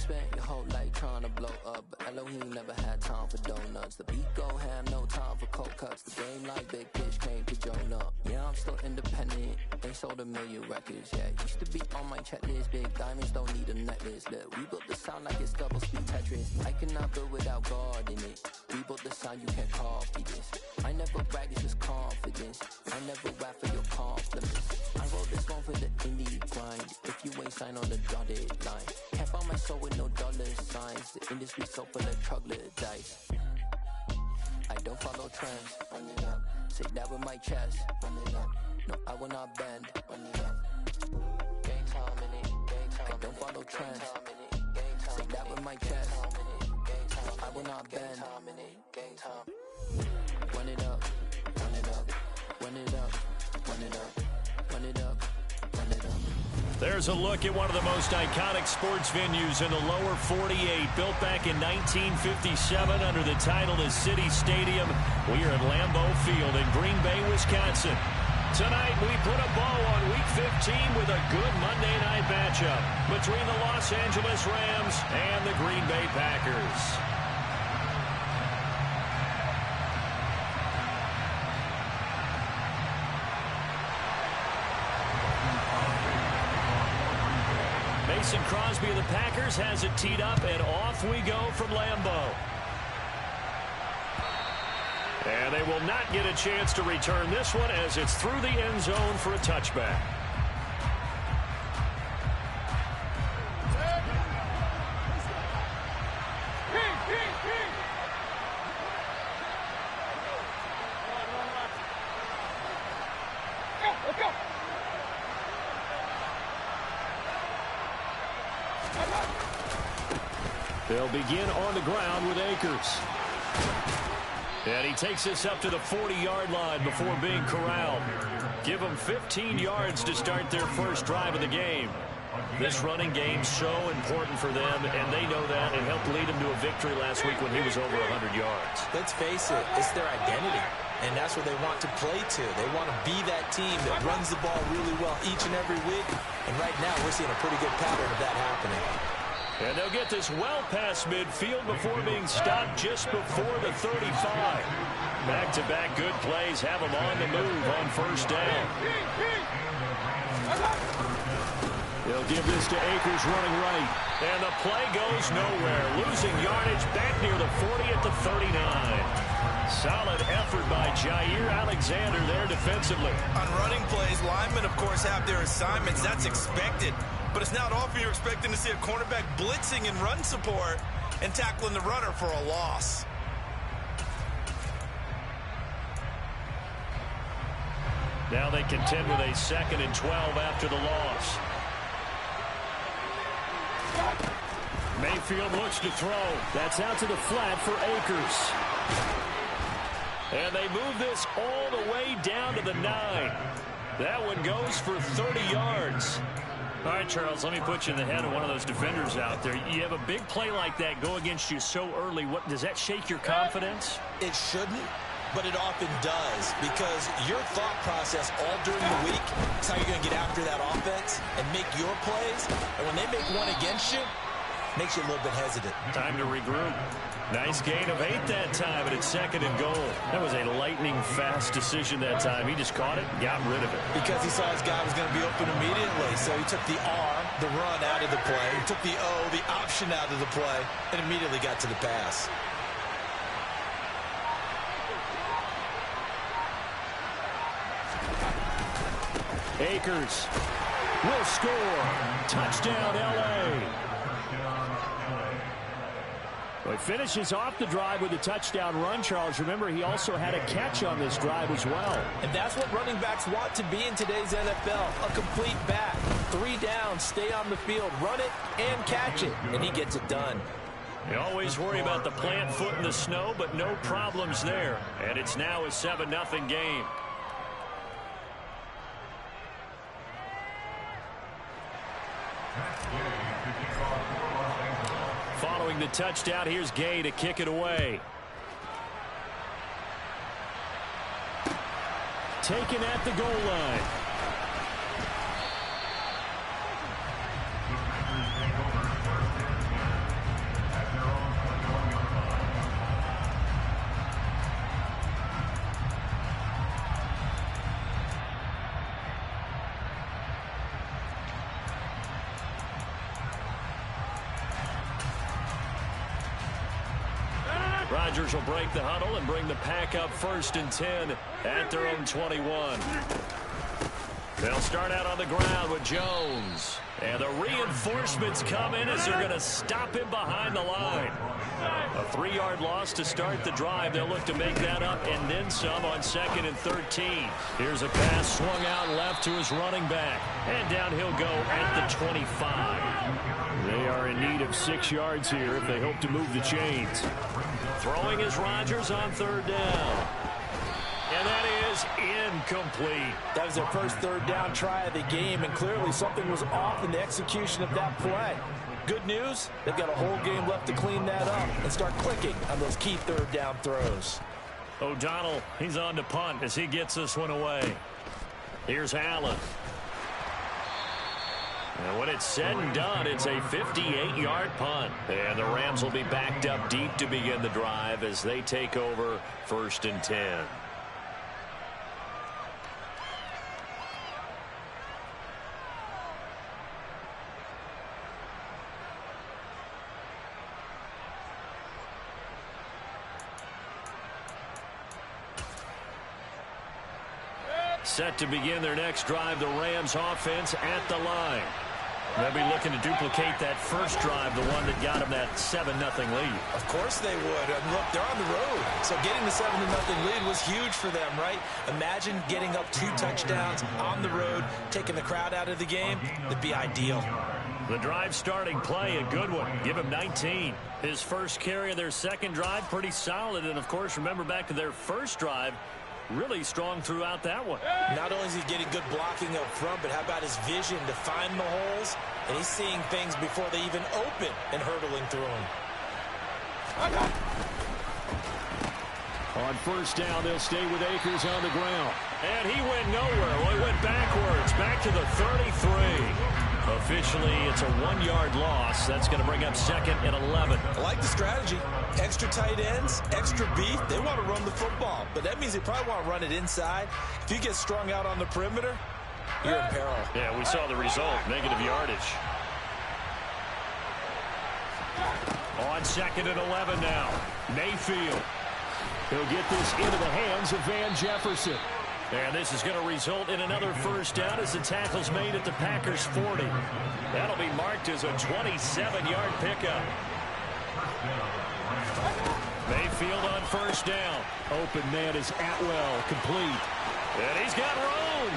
spent your whole life trying to blow up, but Elohim never had time for donuts. The beat go ham, no time for cold cuts. The game like big fish came to Jonah. Yeah, I'm still independent, ain't sold 1 million records yet. Used to be on my checklist, big diamonds don't need a necklace. Look, we built the sound like it's double speed Tetris. I cannot build without God in it. We built the sound, you can't copy this. I never brag, it's just confidence. I never rap for your compliments. I wrote this one for the indie grind. If you ain't signed on the dotted line, can't find my soul with no dollar signs. The industry so full of troglodytes. I don't follow trends. Say that with my chest. No, I will not bend. Gang time in it. I don't follow trends. Say that with my chest. I will not bend. Run it up, run it up, run it up, run it up, run it up, run it up. There's a look at one of the most iconic sports venues in the lower 48, built back in 1957 under the title of City Stadium. We are at Lambeau Field in Green Bay, Wisconsin. Tonight, we put a bow on Week 15 with a good Monday night matchup between the Los Angeles Rams and the Green Bay Packers. Mason Crosby of the Packers has it teed up, and off we go from Lambeau. And they will not get a chance to return this one as it's through the end zone for a touchback. They'll begin on the ground with Akers. And he takes this up to the 40-yard line before being corralled. Give them 15 yards to start their first drive of the game. This running game's so important for them, and they know that. It helped lead him to a victory last week when he was over 100 yards. Let's face it, it's their identity, and that's what they want to play to. They want to be that team that runs the ball really well each and every week, and right now we're seeing a pretty good pattern of that happening. And they'll get this well past midfield before being stopped just before the 35. Back-to-back good plays have them on the move on first down. They'll give this to Akers running right. And the play goes nowhere. Losing yardage back near the 40 at the 39. Solid effort by Jair Alexander there defensively. On running plays, linemen, of course, have their assignments. That's expected. But it's not often you're expecting to see a cornerback blitzing in run support and tackling the runner for a loss. Now they contend with a 2nd and 12 after the loss. Mayfield looks to throw. That's out to the flat for Akers. And they move this all the way down to the 9. That one goes for 30 yards. All right, Charles, let me put you in the head of one of those defenders out there. You have a big play like that go against you so early. What does that shake your confidence? It shouldn't, but it often does, because your thought process all during the week is how you're going to get after that offense and make your plays. And when they make one against you, it makes you a little bit hesitant. Time to regroup. Nice gain of 8 that time, and it's 2nd and goal. That was a lightning-fast decision that time. He just caught it and got rid of it. Because he saw his guy was going to be open immediately, so he took the R, the run, out of the play. He took the O, the option, out of the play, and immediately got to the pass. Akers will score. Touchdown, L.A. Well, he finishes off the drive with a touchdown run, Charles. Remember, he also had a catch on this drive as well. And that's what running backs want to be in today's NFL, a complete back. 3 downs, stay on the field, run it, and catch it, and he gets it done. You always worry about the plant foot in the snow, but no problems there. And it's now a 7-0 game. Following the touchdown, here's Gay to kick it away. Taken at the goal line. Rodgers will break the huddle and bring the Pack up 1st and 10 at their own 21. They'll start out on the ground with Jones. And the reinforcements come in as they're going to stop him behind the line. A 3-yard loss to start the drive. They'll look to make that up and then some on 2nd and 13. Here's a pass swung out left to his running back. And down he'll go at the 25. They are in need of 6 yards here if they hope to move the chains. Throwing is Rodgers on 3rd down. And that is incomplete. That was their first 3rd down try of the game, and clearly something was off in the execution of that play. Good news, they've got a whole game left to clean that up and start clicking on those key 3rd down throws. O'Donnell, he's on to punt as he gets this one away. Here's Allen. And when it's said and done, it's a 58-yard punt. And the Rams will be backed up deep to begin the drive as they take over 1st and 10. Set to begin their next drive, the Rams offense at the line. They'll be looking to duplicate that first drive, the one that got them that 7-0 lead. Of course they would. And look, they're on the road. So getting the 7-0 lead was huge for them, right? Imagine getting up 2 touchdowns on the road, taking the crowd out of the game. That'd be ideal. The drive starting play, a good one. Give him 19. His first carry of their second drive, pretty solid. And, of course, remember back to their first drive, really strong throughout that one. Not only is he getting good blocking up front, but how about his vision to find the holes? And he's seeing things before they even open and hurdling through them. On 1st down, they'll stay with Akers on the ground. And he went nowhere. Well, he went backwards, back to the 33. Officially, it's a 1-yard loss. That's going to bring up 2nd and 11. I like the strategy. Extra tight ends, extra beef. They want to run the football, but that means they probably want to run it inside. If you get strung out on the perimeter, you're in peril. Yeah, we saw the result. Negative yardage. On 2nd and 11 now. Mayfield. He'll get this into the hands of Van Jefferson. And this is going to result in another 1st down as the tackle's made at the Packers 40. That'll be marked as a 27-yard pickup. Mayfield on 1st down. Open man is Atwell, complete. And he's got room.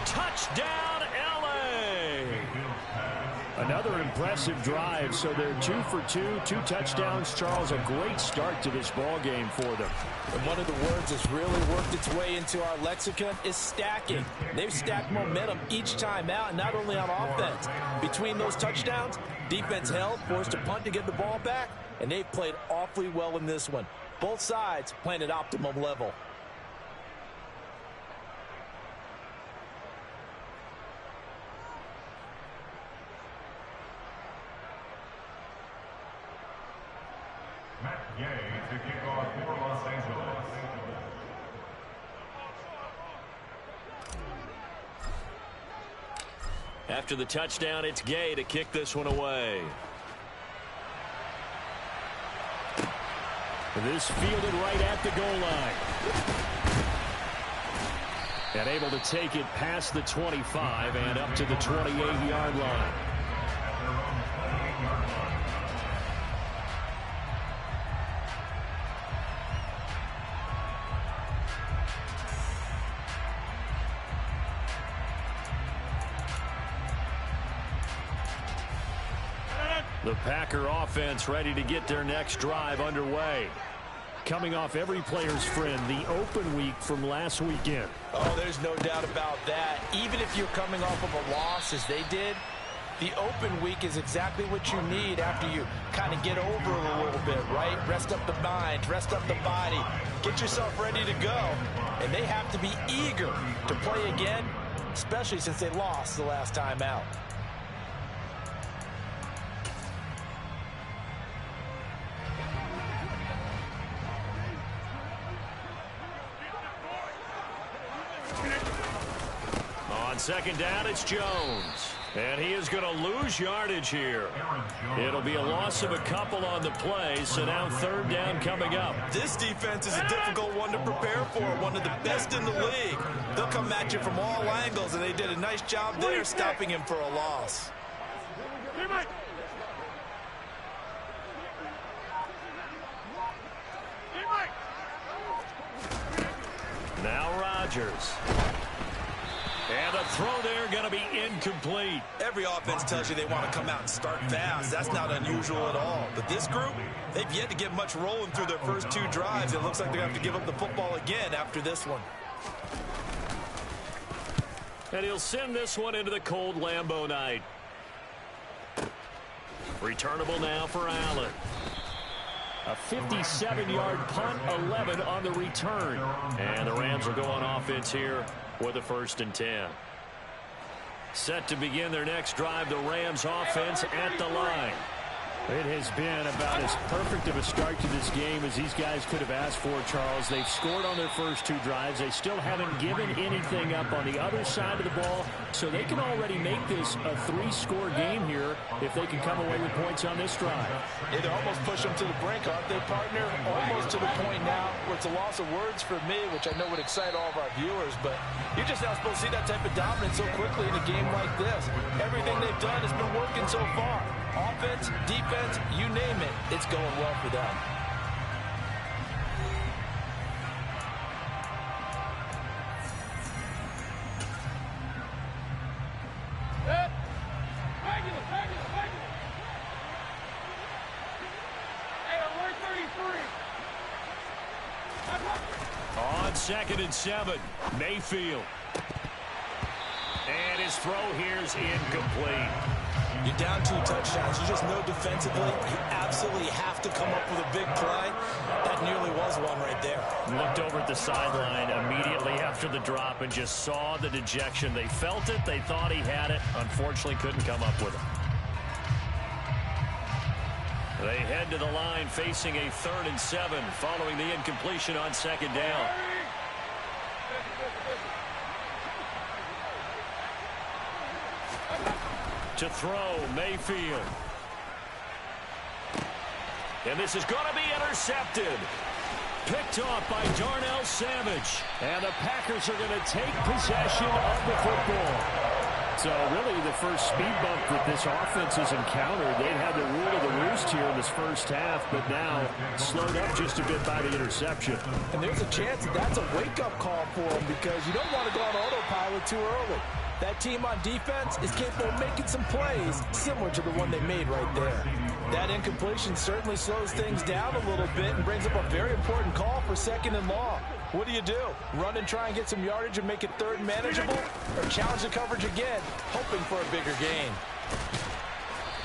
Touchdown, L.A. Another impressive drive, so they're 2 for 2, 2 touchdowns. Charles, a great start to this ball game for them. And one of the words that's really worked its way into our lexicon is stacking. They've stacked momentum each time out, and not only on offense. Between those touchdowns, defense held, forced a punt to get the ball back, and they've played awfully well in this one. Both sides playing at optimum level. To kick off for Los Angeles. After the touchdown, it's Gay to kick this one away. This fielded right at the goal line. And able to take it past the 25 and up to the 28-yard line. The Packer offense ready to get their next drive underway. Coming off every player's friend, the open week from last weekend. Oh, there's no doubt about that. Even if you're coming off of a loss as they did, the open week is exactly what you need after you kind of get over it a little bit, right? Rest up the mind, rest up the body, get yourself ready to go. And they have to be eager to play again, especially since they lost the last time out. On 2nd down, it's Jones. And he is going to lose yardage here. It'll be a loss of a couple on the play, so now third down coming up. This defense is a difficult one to prepare for, one of the best in the league. They'll come at you from all angles, and they did a nice job there stopping him for a loss. Now Rodgers. And the throw there going to be incomplete. Every offense tells you they want to come out and start fast. That's not unusual at all. But this group, they've yet to get much rolling through their first two drives. It looks like they're going to have to give up the football again after this one. And he'll send this one into the cold Lambeau night. Returnable now for Allen. A 57-yard punt, 11 on the return. And the Rams will go on offense here with a 1st and 10. Set to begin their next drive, the Rams offense at the line. It has been about as perfect of a start to this game as these guys could have asked for, Charles. They've scored on their first two drives. They still haven't given anything up on the other side of the ball, so they can already make this a 3-score game here if they can come away with points on this drive. Yeah, they're almost pushing them to the brink, aren't they, partner? Almost to the point now where it's a loss of words for me, which I know would excite all of our viewers, but you're just not supposed to see that type of dominance so quickly in a game like this. Everything they've done has been working so far. Offense, defense, you name it, it's going well for them. On 2nd and 7, Mayfield. And his throw here's incomplete. You're down 2 touchdowns. You just know defensively you absolutely have to come up with a big play. That nearly was one right there. Looked over at the sideline immediately after the drop and just saw the dejection. They felt it. They thought he had it. Unfortunately, couldn't come up with it. They head to the line facing a 3rd and 7 following the incompletion on 2nd down. To throw, Mayfield. And this is going to be intercepted. Picked off by Darnell Savage. And the Packers are going to take possession of the football. So really the first speed bump that this offense has encountered. They've had the rule of the roost here in this first half, but now slowed up just a bit by the interception. And there's a chance that that's a wake-up call for them because you don't want to go on autopilot too early. That team on defense is capable of making some plays similar to the one they made right there. That incompletion certainly slows things down a little bit and brings up a very important call for 2nd and long. What do? Run and try and get some yardage and make it 3rd manageable? Or challenge the coverage again, hoping for a bigger gain?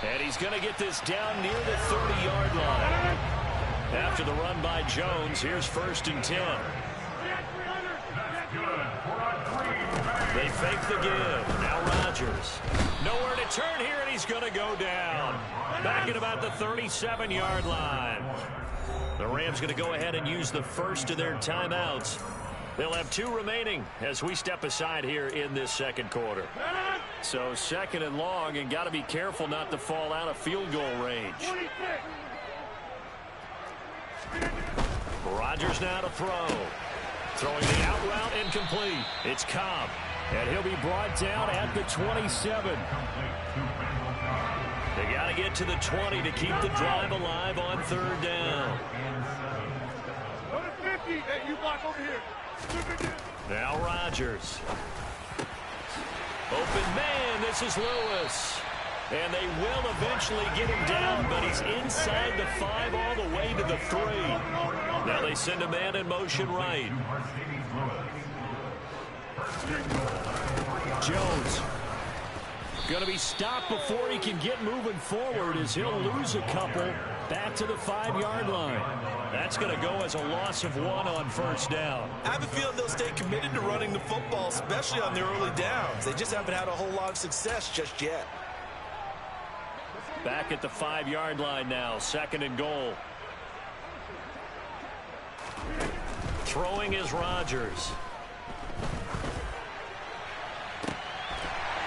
And he's going to get this down near the 30-yard line. After the run by Jones, here's 1st and 10. They fake the give. Now Rodgers. Nowhere to turn here, and he's going to go down. Back at about the 37-yard line. The Rams going to go ahead and use the first of their timeouts. They'll have 2 remaining as we step aside here in this 2nd quarter. So 2nd and long, and got to be careful not to fall out of field goal range. Rodgers now to throw. Throwing the out route incomplete. It's Cobb. And he'll be brought down at the 27. They got to get to the 20 to keep the drive alive on 3rd down. Now Rodgers. Open man, this is Lewis. And they will eventually get him down, but he's inside the 5 all the way to the 3. Now they send a man in motion right. Jones going to be stopped before he can get moving forward as he'll lose a couple back to the 5-yard line. That's going to go as a loss of 1 on 1st down. I have a feeling they'll stay committed to running the football, especially on their early downs. They just haven't had a whole lot of success just yet. Back at the 5-yard line now, 2nd and goal. Throwing is Rodgers.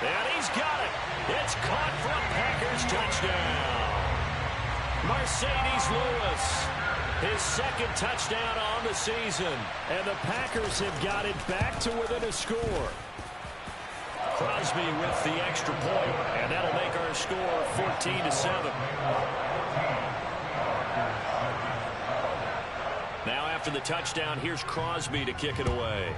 And he's got it. It's caught for a Packers touchdown. Mercedes Lewis, his second touchdown on the season. And the Packers have got it back to within a score. Crosby with the extra point, and that'll make our score 14-7. Now after the touchdown, here's Crosby to kick it away.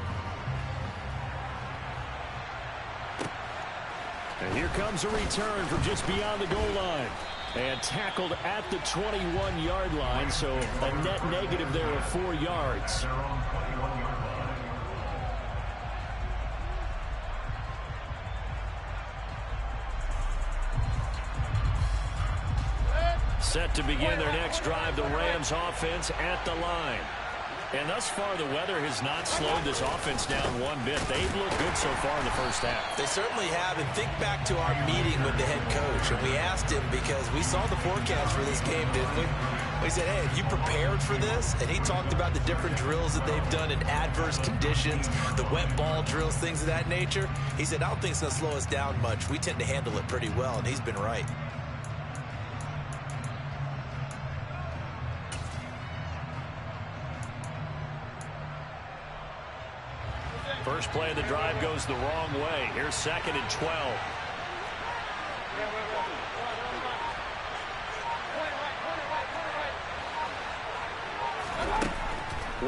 And here comes a return from just beyond the goal line. And tackled at the 21-yard line, so a net negative there of 4 yards. Set to begin their next drive, the Rams offense at the line. And thus far, the weather has not slowed this offense down one bit. They've looked good so far in the first half. They certainly have. And think back to our meeting with the head coach. And we asked him because we saw the forecast for this game, didn't we? We said, hey, have you prepared for this? And he talked about the different drills that they've done in adverse conditions, the wet ball drills, things of that nature. He said, I don't think it's going to slow us down much. We tend to handle it pretty well, and he's been right. First play of the drive goes the wrong way. Here's 2nd and 12.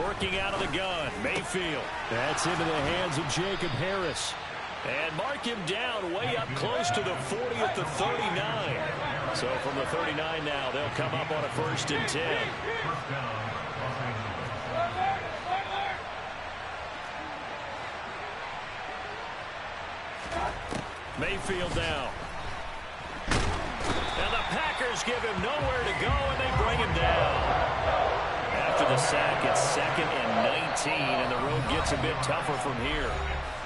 Working out of the gun, Mayfield. That's into the hands of Jacob Harris. And mark him down way up close to the 40 at the 39. So from the 39 now, they'll come up on a 1st and 10. Mayfield down. And the Packers give him nowhere to go, and they bring him down. After the sack, it's 2nd and 19, and the road gets a bit tougher from here.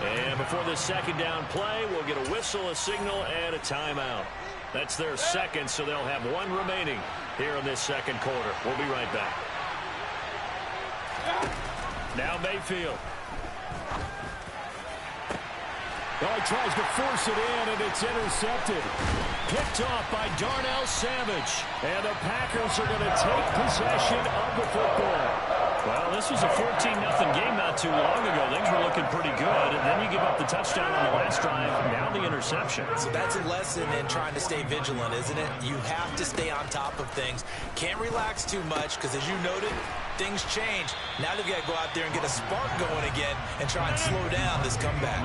And before the 2nd down play, we'll get a whistle, a signal, and a timeout. That's their 2nd, so they'll have 1 remaining here in this 2nd quarter. We'll be right back. Now Mayfield. Oh, he tries to force it in, and it's intercepted. Picked off by Darnell Savage. And the Packers are going to take possession of the football. Well, this was a 14-0 game not too long ago. Things were looking pretty good, and then you give up the touchdown on the last drive, now the interception. So that's a lesson in trying to stay vigilant, isn't it? You have to stay on top of things. Can't relax too much because, as you noted, things change. Now they've got to go out there and get a spark going again and try and slow down this comeback.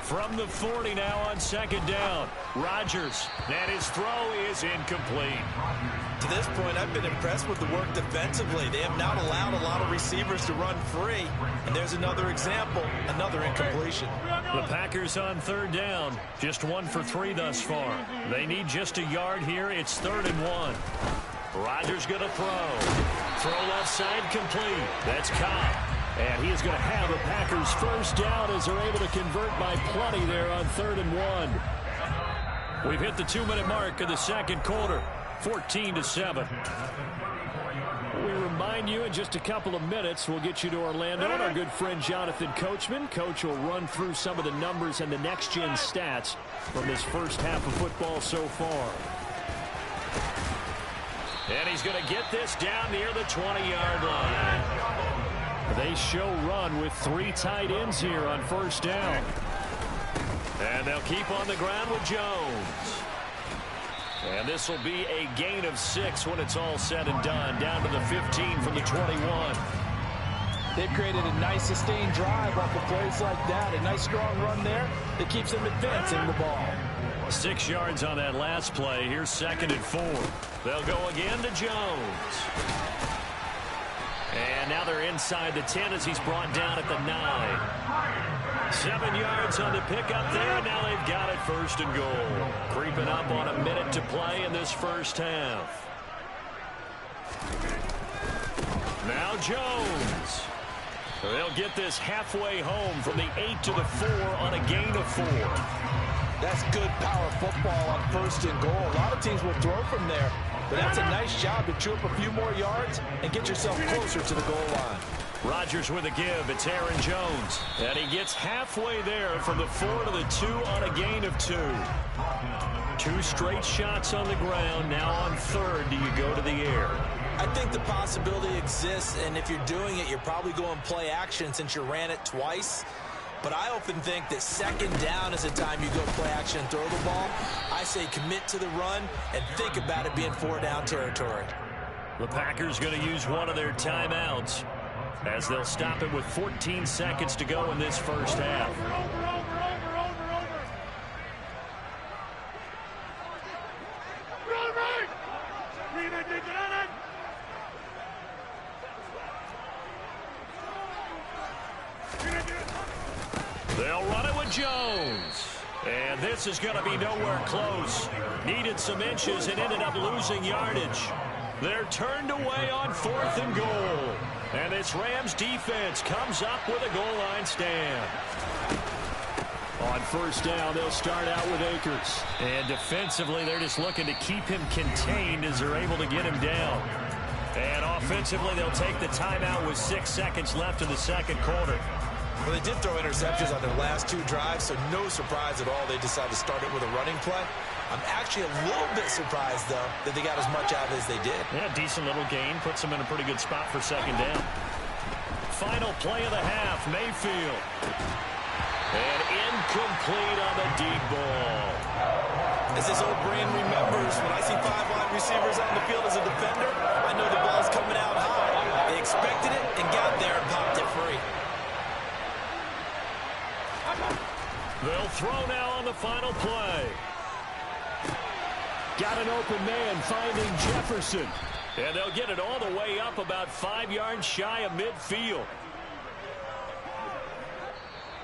From the 40 now on 2nd down. Rodgers, and his throw is incomplete. To this point, I've been impressed with the work defensively. They have not allowed a lot of receivers to run free. And there's another example, another incompletion. The Packers on 3rd down, just 1 for 3 thus far. They need just a yard here. It's 3rd and 1. Rodgers going to throw. Throw left side complete. That's Cobb. And he is going to have the Packers 1st down as they're able to convert by plenty there on 3rd and 1. We've hit the 2-minute mark of the 2nd quarter. 14-7. We remind you in just a couple of minutes, we'll get you to Orlando and our good friend Jonathan Coachman. Coach will run through some of the numbers and the next-gen stats from this first half of football so far. And he's going to get this down near the 20-yard line. They show run with 3 tight ends here on 1st down. And they'll keep on the ground with Jones. And this will be a gain of 6 when it's all said and done. Down to the 15 from the 21. They've created a nice sustained drive off of plays like that. A nice strong run there that keeps them advancing the ball. 6 yards on that last play. Here's 2nd and 4. They'll go again to Jones. And now they're inside the 10 as he's brought down at the 9. 7 yards on the pickup there. Now they've got it 1st and goal. Creeping up on a minute to play in this first half. Now Jones. They'll get this halfway home from the 8 to the 4 on a gain of 4. That's good power football on 1st and goal. A lot of teams will throw from there. But that's a nice job to chew up a few more yards and get yourself closer to the goal line. Rodgers with a give. It's Aaron Jones. And he gets halfway there from the 4 to the 2 on a gain of 2. 2 straight shots on the ground. Now on third, do you go to the air? I think the possibility exists, and if you're doing it, you're probably going play action since you ran it twice. But I often think that second down is the time you go play action and throw the ball. I say commit to the run and think about it being 4-down territory. The Packers going to use one of their timeouts as they'll stop it with 14 seconds to go in this first half. They'll run it with Jones. And this is going to be nowhere close. Needed some inches and ended up losing yardage. They're turned away on 4th and goal. And this Rams defense comes up with a goal line stand. On first down, they'll start out with Akers. And defensively, they're just looking to keep him contained as they're able to get him down. And offensively, they'll take the timeout with 6 seconds left in the second quarter. Well, they did throw interceptions on their last 2 drives, so no surprise at all they decided to start it with a running play. I'm actually a little bit surprised, though, that they got as much out of it as they did. Yeah, decent little gain. Puts them in a pretty good spot for second down. Final play of the half, Mayfield. And incomplete on the deep ball. As this old brain remembers, when I see 5 wide receivers on the field as a defender, I know the ball's coming out high. They expected it and got there and popped it free. They'll throw now on the final play. Got an open man finding Jefferson. And they'll get it all the way up about 5 yards shy of midfield.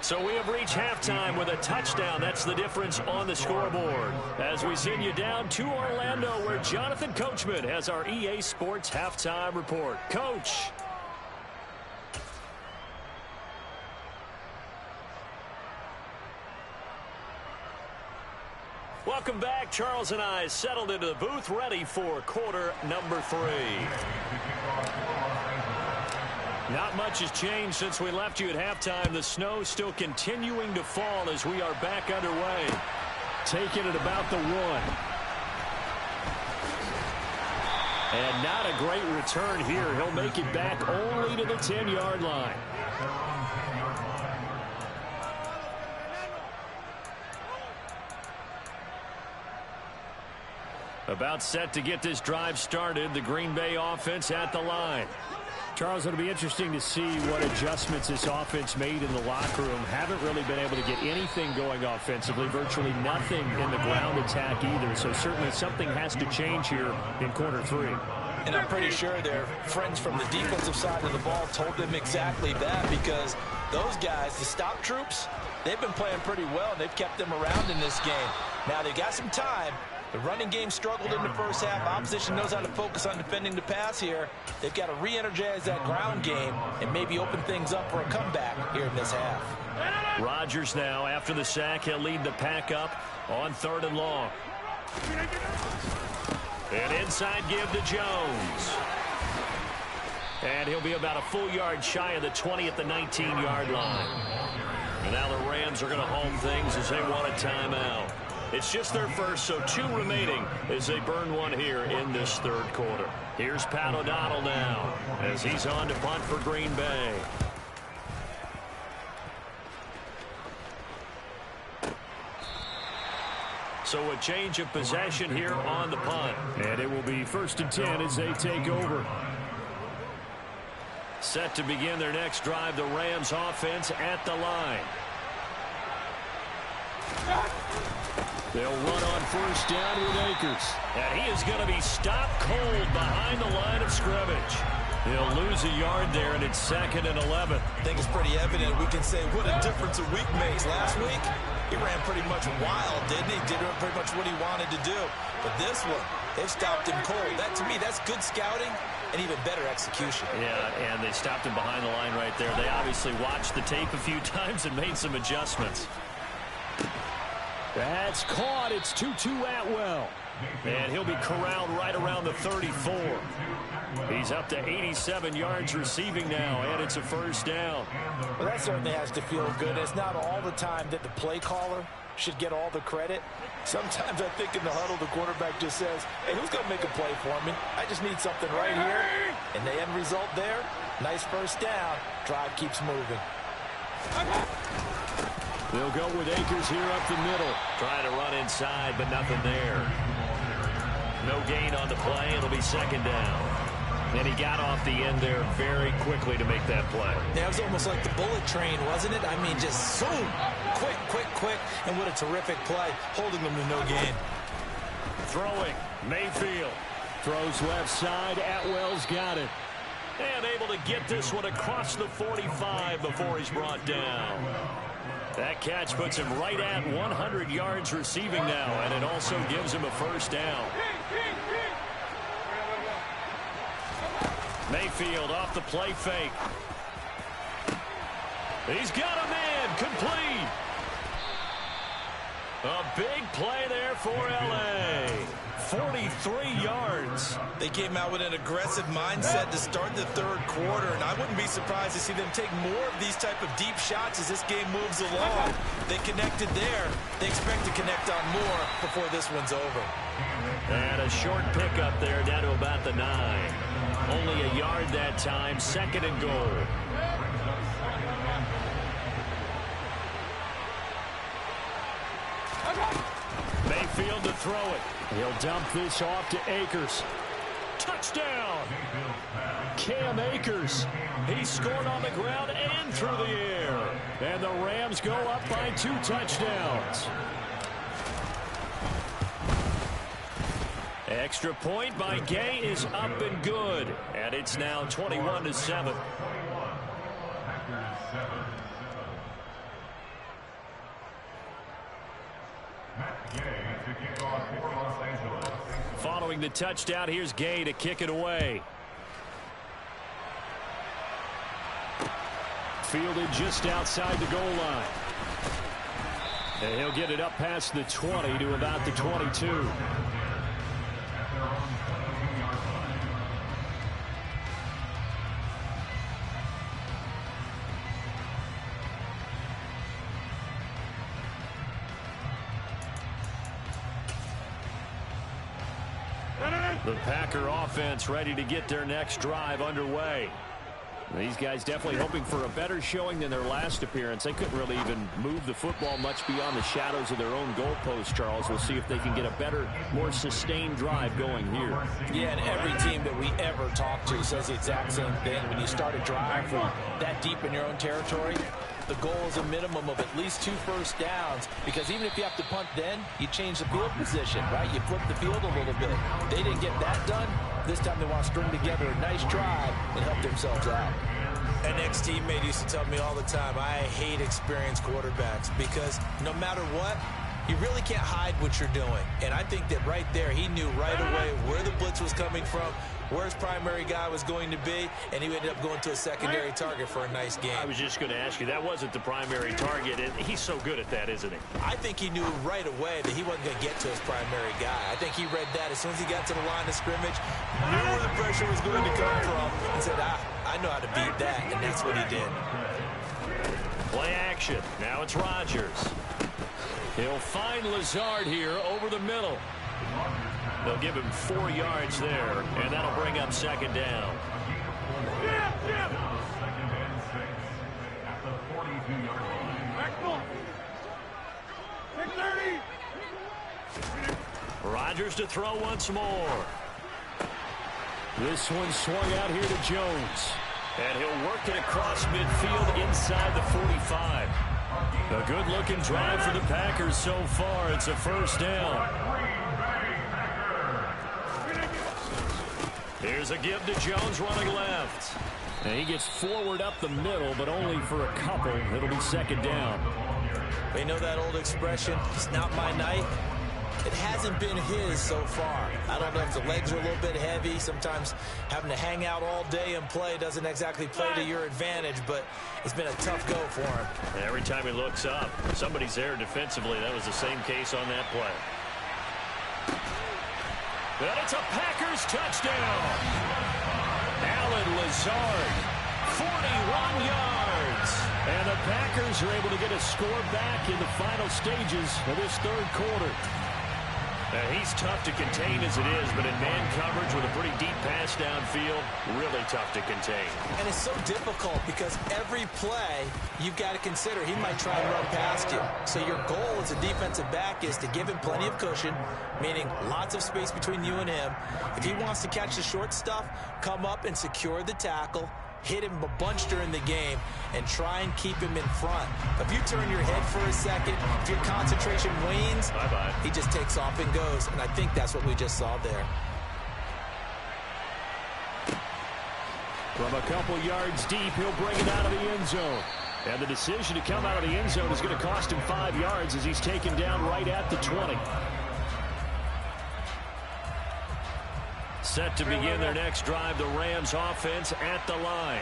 So we have reached halftime with a touchdown. That's the difference on the scoreboard. As we send you down to Orlando, where Jonathan Coachman has our EA Sports halftime report. Coach. Welcome back. Charles and I settled into the booth, ready for quarter number 3. Not much has changed since we left you at halftime. The snow still continuing to fall as we are back underway. Taking it about the 1. And not a great return here. He'll make it back only to the 10-yard line. About set to get this drive started. The Green Bay offense at the line. Charles, it'll be interesting to see what adjustments this offense made in the locker room. Haven't really been able to get anything going offensively. Virtually nothing in the ground attack either. So certainly something has to change here in quarter 3. And I'm pretty sure their friends from the defensive side of the ball told them exactly that, because those guys, the stop troops, they've been playing pretty well, and they've kept them around in this game. Now they've got some time. The running game struggled in the first half. Opposition knows how to focus on defending the pass here. They've got to re-energize that ground game and maybe open things up for a comeback here in this half. Rodgers now, after the sack, he'll lead the pack up on 3rd and long. An inside give to Jones. And he'll be about a full yard shy of the 20 at the 19-yard line. And now the Rams are going to home things as they want a timeout. It's just their first, so 2 remaining as they burn one here in this 3rd quarter. Here's Pat O'Donnell now as he's on to punt for Green Bay. So a change of possession here on the punt. And it will be 1st and 10 as they take over. Set to begin their next drive, the Rams offense at the line. They'll run on first down with Akers. And he is going to be stopped cold behind the line of scrimmage. He'll lose a yard there, and it's 2nd and 11. I think it's pretty evident. We can say what a difference a week makes. Last week, he ran pretty much wild, didn't he? Did pretty much what he wanted to do. But this one, they stopped him cold. That, to me, that's good scouting and even better execution. Yeah, and they stopped him behind the line right there. They obviously watched the tape a few times and made some adjustments. That's caught. It's 2-2 Atwell. And he'll be corralled right around the 34. He's up to 87 yards receiving now, and it's a first down. Well, that certainly has to feel good. It's not all the time that the play caller should get all the credit. Sometimes I think in the huddle, the quarterback just says, hey, who's going to make a play for me? I just need something right here. And the end result there, nice first down. Drive keeps moving. They'll go with Akers here up the middle. Trying to run inside, but nothing there. No gain on the play. It'll be second down. And he got off the end there very quickly to make that play. Yeah, it was almost like the bullet train, wasn't it? I mean, just zoom. Quick, quick, quick. And what a terrific play, holding them to no gain. Throwing, Mayfield. Throws left side. Atwell's got it. And able to get this one across the 45 before he's brought down. That catch puts him right at 100 yards receiving now, and it also gives him a first down. Mayfield off the play fake. He's got a man complete. A big play there for L.A. 43 yards. They came out with an aggressive mindset to start the third quarter, and I wouldn't be surprised to see them take more of these type of deep shots as this game moves along. They connected there. They expect to connect on more before this one's over. And a short pickup there down to about the 9. Only a yard that time, second and goal. Mayfield to throw it. He'll dump this off to Akers. Touchdown! Cam Akers. He scored on the ground and through the air. And the Rams go up by 2 touchdowns. Extra point by Gay is up and good. And it's now 21-7. Following the touchdown, here's Gay to kick it away. Fielded just outside the goal line. And he'll get it up past the 20 to about the 22. The Packer offense ready to get their next drive underway. These guys definitely hoping for a better showing than their last appearance. They couldn't really even move the football much beyond the shadows of their own goalpost, Charles. We'll see if they can get a better, more sustained drive going here. Yeah, and every team that we ever talk to says the exact same thing. When you start a drive from that deep in your own territory, the goal is a minimum of at least 2 first downs, because even if you have to punt then, you change the field position, right? You flip the field a little bit. They didn't get that done. This time they want to string together a nice drive and help themselves out. An ex-teammate used to tell me all the time, I hate experienced quarterbacks, because no matter what, you really can't hide what you're doing. And I think that right there, he knew right away where the blitz was coming from, where his primary guy was going to be, and he ended up going to a secondary target for a nice game. I was just going to ask you, that wasn't the primary target, and he's so good at that, isn't he? I think he knew right away that he wasn't going to get to his primary guy. I think he read that as soon as he got to the line of scrimmage, knew where the pressure was going to come from, and said, I know how to beat that, and that's what he did. Play action. Now it's Rodgers. He'll find Lazard here over the middle. They'll give him 4 yards there, and that'll bring up second down. Rodgers to throw once more. This one swung out here to Jones. And he'll work it across midfield inside the 45. A good-looking drive for the Packers so far. It's a first down. Here's a give to Jones running left. And he gets forward up the middle, but only for a couple. It'll be second down. They know that old expression, it's not my night. It hasn't been his so far. I don't know if the legs are a little bit heavy. Sometimes having to hang out all day and play doesn't exactly play to your advantage, but it's been a tough go for him. Every time he looks up, somebody's there defensively. That was the same case on that play. But it's a Packers touchdown. Allen Lazard, 41 yards. And the Packers are able to get a score back in the final stages of this third quarter. He's tough to contain as it is, but in man coverage with a pretty deep pass downfield, really tough to contain. And it's so difficult because every play you've got to consider he might try and run past you. So your goal as a defensive back is to give him plenty of cushion, meaning lots of space between you and him. If he wants to catch the short stuff, come up and secure the tackle, hit him a bunch during the game, and try and keep him in front. If you turn your head for a second, if your concentration wanes, bye-bye, he just takes off and goes, and I think that's what we just saw there. From a couple yards deep, he'll bring it out of the end zone. And the decision to come out of the end zone is going to cost him 5 yards as he's taken down right at the 20. Set to begin their next drive, the Rams offense at the line.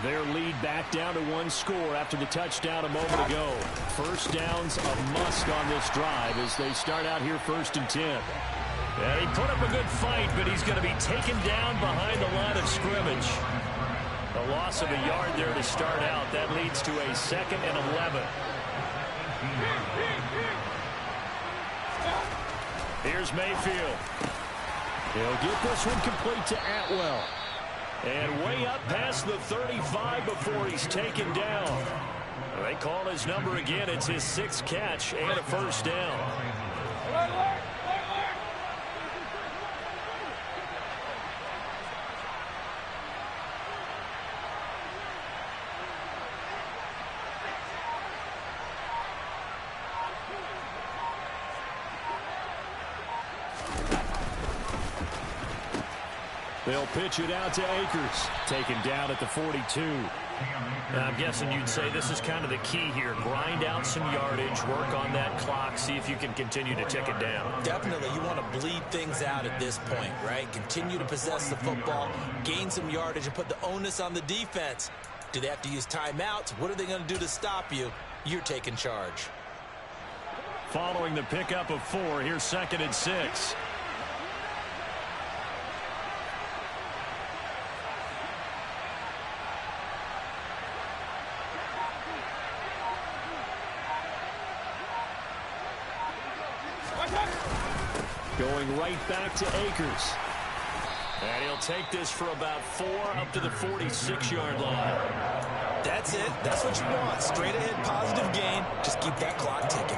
Their lead back down to 1 score after the touchdown a moment ago. First down's a must on this drive as they start out here 1st and 10. Yeah, he put up a good fight, but he's going to be taken down behind the line of scrimmage. A loss of a yard there to start out. That leads to a 2nd and 11. Here's Mayfield. He'll get this one complete to Atwell. And way up past the 35 before he's taken down. They call his number again. It's his 6th catch and a first down. They'll pitch it out to Akers. Taken down at the 42. I'm guessing you'd say this is kind of the key here. Grind out some yardage, work on that clock, see if you can continue to tick it down. Definitely, you want to bleed things out at this point, right? Continue to possess the football, gain some yardage, and put the onus on the defense. Do they have to use timeouts? What are they going to do to stop you? You're taking charge. Following the pickup of 4, here's 2nd and 6. Going right back to Akers. And he'll take this for about 4 up to the 46-yard line. That's it. That's what you want. Straight ahead, positive gain. Just keep that clock ticking.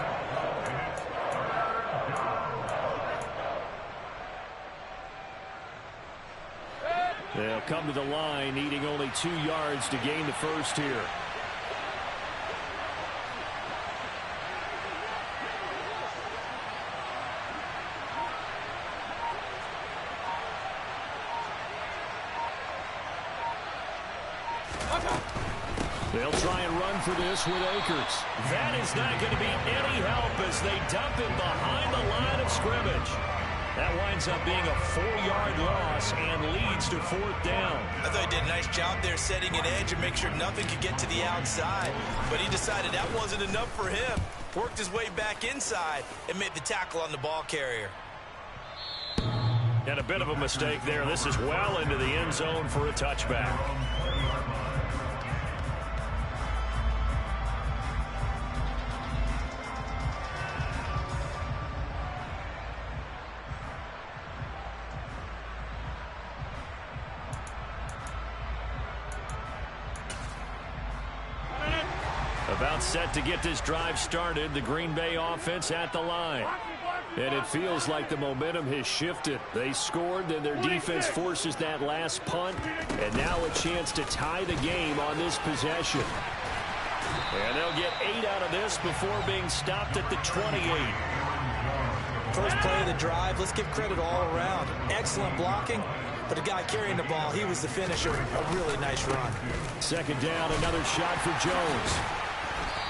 They'll come to the line, needing only 2 yards to gain the first here. They'll try and run for this with Akers. That is not going to be any help as they dump him behind the line of scrimmage. That winds up being a 4-yard loss and leads to 4th down. I thought he did a nice job there setting an edge and make sure nothing could get to the outside. But he decided that wasn't enough for him. Worked his way back inside and made the tackle on the ball carrier. And a bit of a mistake there. This is well into the end zone for a touchback. About set to get this drive started, the Green Bay offense at the line. And it feels like the momentum has shifted. They scored, then their defense forces that last punt, and now a chance to tie the game on this possession. And they'll get 8 out of this before being stopped at the 28. First play of the drive, let's give credit all around. Excellent blocking, but the guy carrying the ball, he was the finisher. A really nice run. 2nd down, another shot for Jones.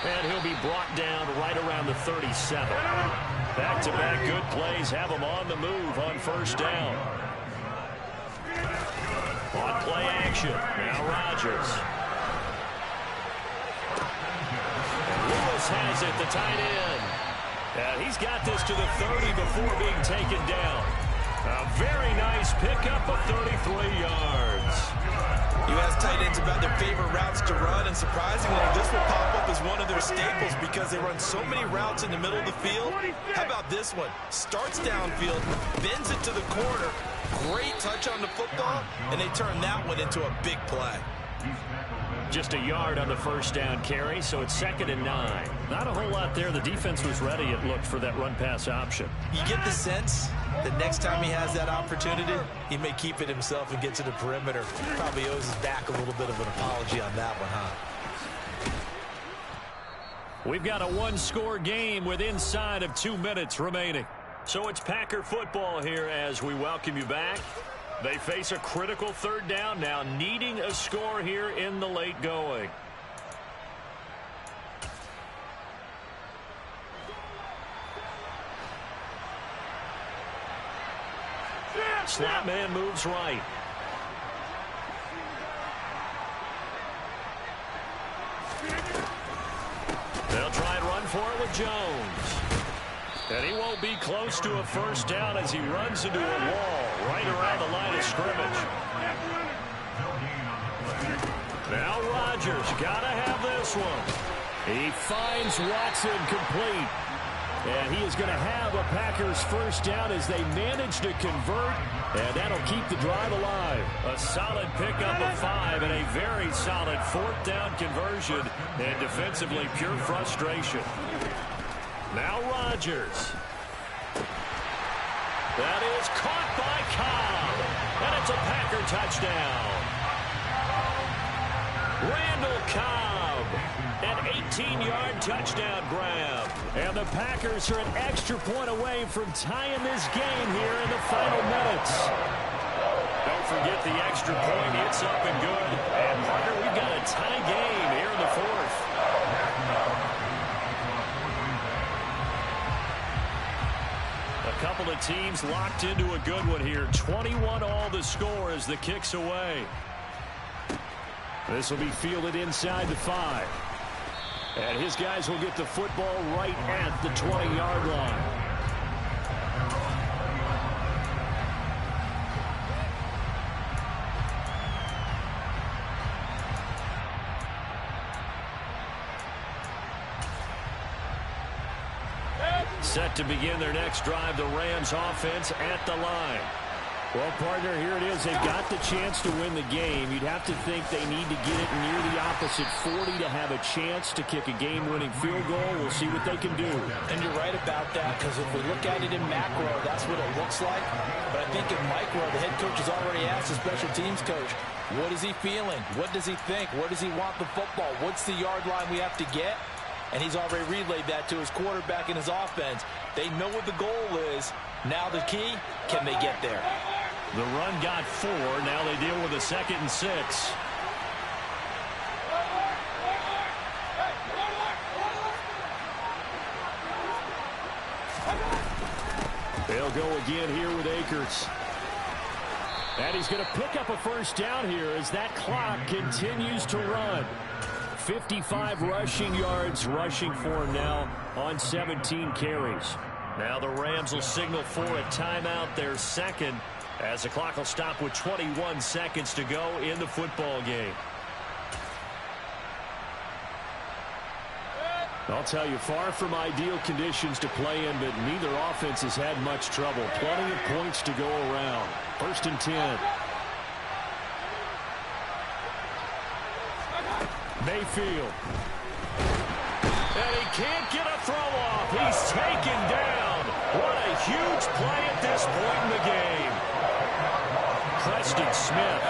And he'll be brought down right around the 37. Back-to-back good plays have him on the move on first down. On play action, now Rodgers. And Lewis has it, the tight end. And he's got this to the 30 before being taken down. A very nice pickup of 33 yards. You ask tight ends about their favorite routes to run, and surprisingly, this will pop up as one of their staples because they run so many routes in the middle of the field. How about this one? Starts downfield, bends it to the corner, great touch on the football, and they turn that one into a big play. Just a yard on the first down carry, so it's 2nd and 9. Not a whole lot there. The defense was ready, it looked, for that run-pass option. You get the sense that next time he has that opportunity, he may keep it himself and get to the perimeter. Probably owes his back a little bit of an apology on that one, huh? We've got a one-score game with inside of 2 minutes remaining. So it's Packer football here as we welcome you back. They face a critical 3rd down now, needing a score here in the late going. Slot man moves right. They'll try and run for it with Jones. And he won't be close to a first down as he runs into a wall right around the line of scrimmage. Now Rodgers got to have this one. He finds Watson complete. And he is going to have a Packers first down as they manage to convert. And that'll keep the drive alive. A solid pickup of 5 and a very solid 4th down conversion. And defensively, pure frustration. Now Rodgers. That is caught by Cobb. And it's a Packer touchdown. Randall Cobb. An 18-yard touchdown grab. And the Packers are an extra point away from tying this game here in the final minutes. Don't forget the extra point. It's up and good. And, partner, we've got a tie game here in the 4th. A couple of teams locked into a good one here. 21 all the score as the kick's away. This will be fielded inside the 5. And his guys will get the football right at the 20-yard line. Set to begin their next drive, the Rams offense at the line. Well, partner, here it is. They've got the chance to win the game. You'd have to think they need to get it near the opposite 40 to have a chance to kick a game-winning field goal. We'll see what they can do. And you're right about that, because if we look at it in macro, that's what it looks like. But I think in micro, the head coach has already asked the special teams coach, what is he feeling? What does he think? Where does he want the football? What's the yard line we have to get? And he's already relayed that to his quarterback and his offense. They know what the goal is. Now the key, can they get there? The run got 4. Now they deal with a 2nd and 6. They'll go again here with Akers. And he's going to pick up a first down here as that clock continues to run. 55 rushing yards rushing for him now on 17 carries. Now the Rams will signal for a timeout, their 2nd, as the clock will stop with 21 seconds to go in the football game. I'll tell you, far from ideal conditions to play in, but neither offense has had much trouble. Plenty of points to go around. 1st and 10. Mayfield. And he can't get a throw off. He's taken down. What a huge play at this point in the game. Preston Smith.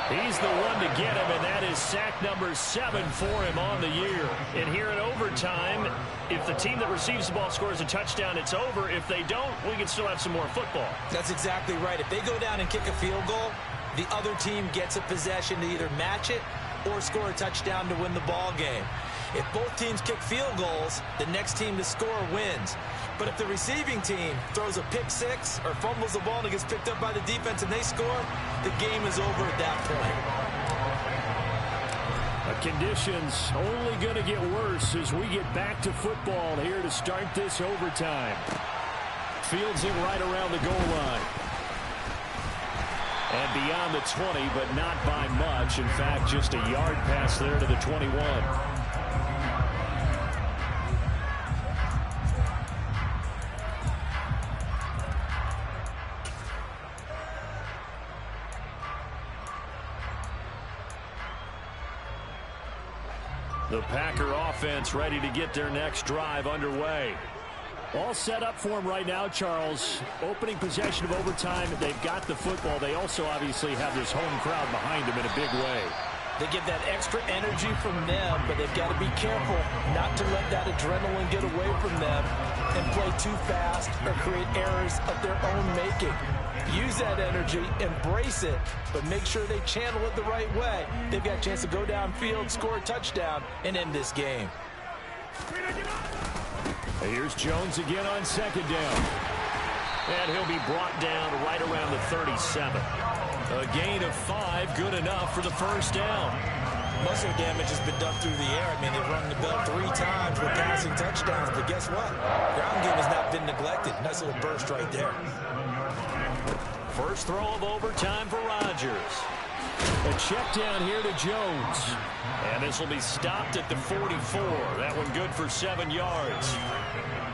He's the one to get him, and that is sack number 7 for him on the year. And here in overtime, if the team that receives the ball scores a touchdown, it's over. If they don't, we can still have some more football. That's exactly right. If they go down and kick a field goal, the other team gets a possession to either match it or score a touchdown to win the ball game. If both teams kick field goals, the next team to score wins. But if the receiving team throws a pick six or fumbles the ball and it gets picked up by the defense and they score, the game is over at that point. The conditions only going to get worse as we get back to football here to start this overtime. Fields it right around the goal line. And beyond the 20, but not by much. In fact, just a yard pass there to the 21. The Packer offense ready to get their next drive underway. All set up for them right now, Charles. Opening possession of overtime. They've got the football. They also obviously have this home crowd behind them in a big way. They get that extra energy from them, but they've got to be careful not to let that adrenaline get away from them and play too fast or create errors of their own making. Use that energy, embrace it, but make sure they channel it the right way. They've got a chance to go downfield, score a touchdown, and end this game. Here's Jones again on second down. And he'll be brought down right around the 37. A gain of 5, good enough for the first down. Muscle damage has been done through the air. I mean, they've rung the bell 3 times with passing touchdowns, but guess what? Ground game has not been neglected. Nice little burst right there. First throw of overtime for Rodgers. A check down here to Jones. And this will be stopped at the 44. That one good for 7 yards.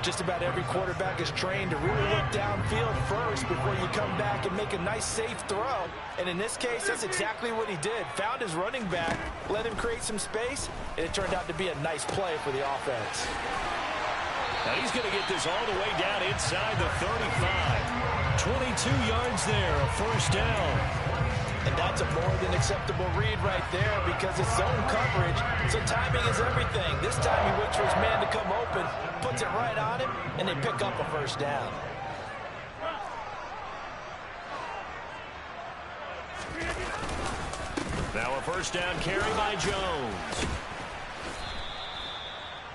Just about every quarterback is trained to really look downfield first before you come back and make a nice, safe throw. And in this case, that's exactly what he did. Found his running back, let him create some space, and it turned out to be a nice play for the offense. Now he's going to get this all the way down inside the 35. 22 yards there, a first down. And that's a more than acceptable read right there because it's zone coverage, so timing is everything. This time he waits for his man to come open, puts it right on him, and they pick up a first down. Now a first down carry by Jones.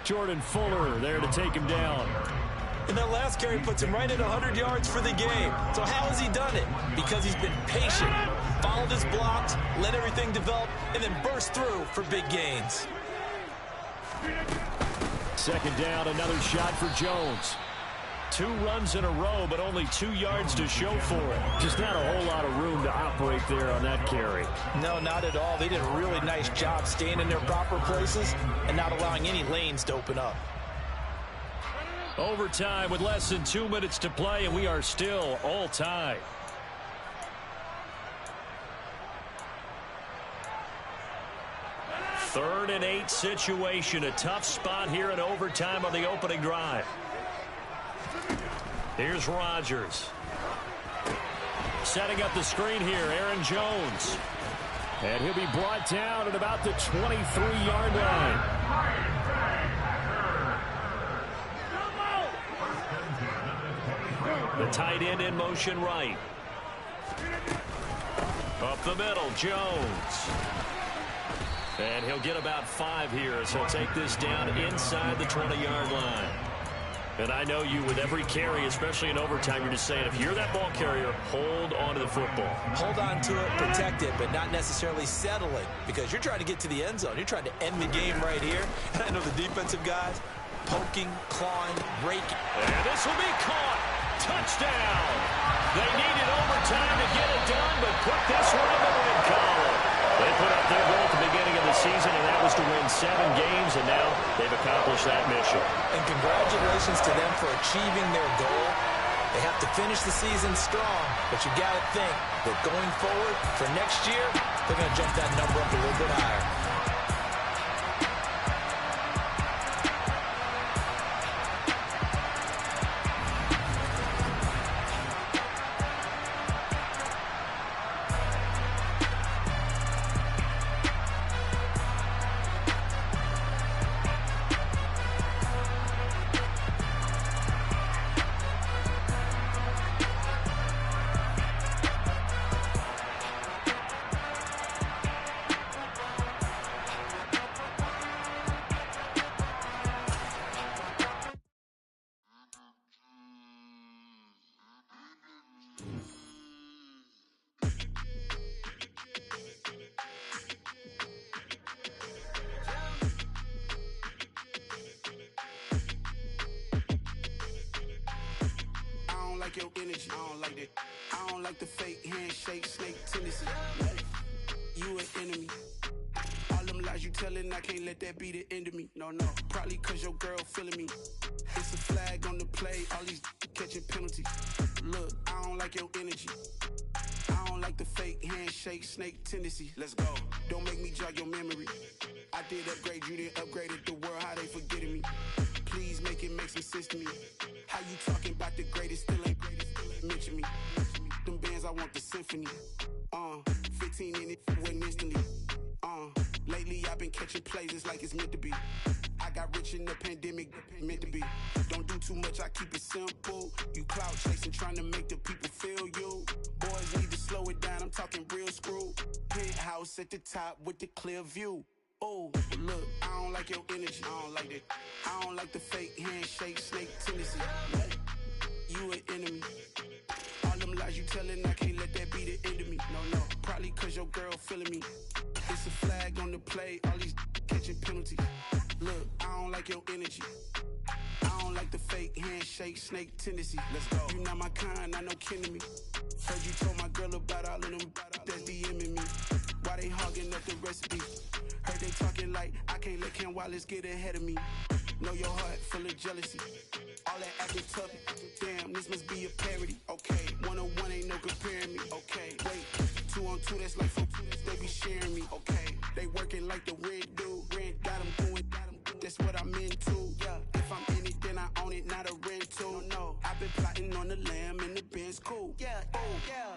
Jordan Fuller there to take him down. And that last carry puts him right at 100 yards for the game. So how has he done it? Because he's been patient, followed his blocks, let everything develop, and then burst through for big gains. Second down, another shot for Jones. 2 runs in a row, but only 2 yards to show for it. Just not a whole lot of room to operate there on that carry. No, not at all. They did a really nice job staying in their proper places and not allowing any lanes to open up. Overtime with less than 2 minutes to play, and we are still all tied. Third and 8 situation. A tough spot here in overtime on the opening drive. Here's Rodgers. Setting up the screen here, Aaron Jones. And he'll be brought down at about the 23-yard line. The tight end in motion right. Up the middle, Jones. And he'll get about 5 here as he'll take this down inside the 20-yard line. And I know you, with every carry, especially in overtime, you're just saying, if you're that ball carrier, hold on to the football. Hold on to it, protect it, but not necessarily settling, because you're trying to get to the end zone. You're trying to end the game right here. And I know the defensive guys, poking, clawing, raking. And this will be caught. Touchdown. They needed overtime to get it done, but put this one in the red column. They put up their goal at the beginning of the season, and that was to win 7 games, and now they've accomplished that mission. And congratulations to them for achieving their goal. They have to finish the season strong, but you got to think that going forward for next year, they're going to jump that number up a little bit higher. like your energy. I don't like that. I don't like the fake handshake, snake tendency. You an enemy. All them lies you telling, I can't let that be the end of me. No, probably cause your girl feeling me. It's a flag on the play, all these catching penalties. Look, I don't like your energy. I don't like the fake handshake, snake tendency. Let's go. Don't make me jog your memory. I did upgrade, you didn't upgrade it. The world, how they forgetting me. Please make it make some sense to me. How you talking about the greatest, still ain't mention me. Them bands, I want the symphony. 15 in it, went instantly. Lately I've been catching plays, it's like it's meant to be. I got rich in the pandemic, meant to be. Don't do too much, I keep it simple. You clout chasing, trying to make the people feel you. Boys need to slow it down, I'm talking real screw. Penthouse at the top with the clear view. Oh, look, I don't like your energy. I don't like that. I don't like the fake handshake, snake tendency. You an enemy. All them lies you telling, I can't let that be the end of me. No, probably cause your girl feeling me. It's a flag on the play, all these catching penalties. Look, I don't like your energy. I don't like the fake handshake, snake tendency. Let's go. You not my kind, I know kidding me. Heard you told my girl about all of them that's DMing me. Why they hogging up the recipe? Heard they talking like I can't let Ken Wallace get ahead of me. Know your heart full of jealousy. All that acting tough, damn, this must be a parody. Okay, 1-on-1 ain't no comparing me. Okay, wait, 2-on-2, that's like 4, they be sharing me. Okay, they working like the red dude. Red got them doing, that's what I'm into. Yeah, if I'm in it, then I own it, not a rental. No, I've been plotting on the lamb and the Benz cool. Yeah, oh, yeah.